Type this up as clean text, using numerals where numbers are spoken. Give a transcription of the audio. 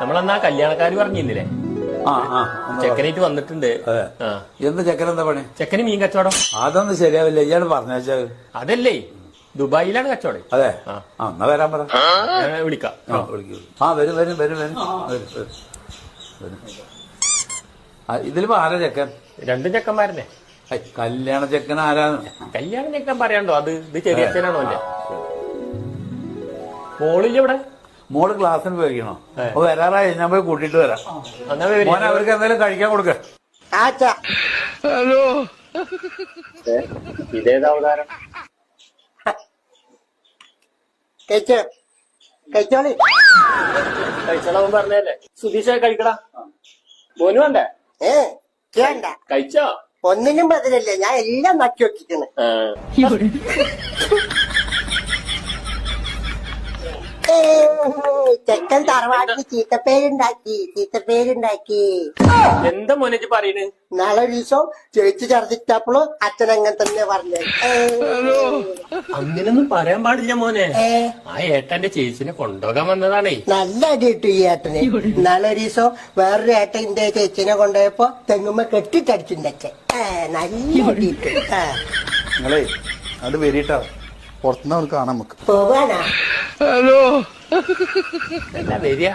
നമ്മളന്നാ കല്യാണക്കാര് പറഞ്ഞില്ലേ ആ ആ ചെക്കനായിട്ട് വന്നിട്ടുണ്ട്. അതെ. എന്താ ചെക്കൻ എന്താ പണി? ചെക്കന് മീൻ കച്ചവടം. അതൊന്നും ശരിയാവില്ല, ഇയാള് പറഞ്ഞാൽ. അതല്ലേ ദുബായിലാണ് കച്ചവടം. അതെ. എന്നാ വരാൻ പറ, ഞാൻ വിളിക്കാം. വിളിക്കൂ. വരും വരും വരും വരും വരും. ഇതിലിപ്പോ ആരാ ചെക്കൻ? രണ്ടും ചെക്കന്മാരനെ. കല്യാണ ചെക്കൻ ആരാന്ന്? കല്യാണ ചെക്കൻ പറയാണ്ടോ? ഇത് ചെറിയ അച്ഛനാണോ അല്ലേ? മോളില്ല ഇവിടെ? മോള് ക്ലാസ്സിന് പോയിരിക്കണോ? അപ്പൊ വരാറായി, ഞാൻ പോയി കൂട്ടിട്ട് വരാം. മോനെ അവർക്ക് എന്തെങ്കിലും കഴിക്കാൻ കൊടുക്ക. ഹലോ, ഇതേതാ അവതാരം? കഴിച്ചോളാൻ പറഞ്ഞല്ലേ? സുധീഷ കഴിക്കടാ. മോന് വേണ്ടേ? കഴിച്ചോ? ഒന്നിനും ബദലല്ലേ, ഞാൻ എല്ലാം നക്കി വെച്ചിട്ടാണ്. ചെക്കൻ തറവാട്ടിൽ ചീത്തപ്പേരുണ്ടാക്കി. എന്താ മോനെ പറയണ്? നാളെ ഒരു ദിവസം ചേച്ചി ഛർദിച്ചപ്പോഴും അച്ഛൻ അങ്ങനെ തന്നെ പറഞ്ഞു. അങ്ങനൊന്നും പറയാൻ പാടില്ല മോനെ. ആ ഏട്ടന്റെ ചേച്ചിനെ കൊണ്ടുപോകാൻ വന്നതാണേ. നല്ല അടി കിട്ടു ഈ ഏട്ടന്. നാളെ ഒരു ദിവസം വേറൊരു ഏട്ടൻ എന്റെ ചേച്ചിനെ കൊണ്ടുപോയപ്പോ തെങ്ങുമ്പോ കെട്ടിട്ടടിച്ചിട്ടുണ്ട് അച്ഛൻ. നല്ല അടി കിട്ടും. നിങ്ങളേ അത് വരിട്ടാ, പുറത്തുനിന്ന് കാണാൻ നമുക്ക് പോവാനാ. ഹലോ, എന്താ വരിക?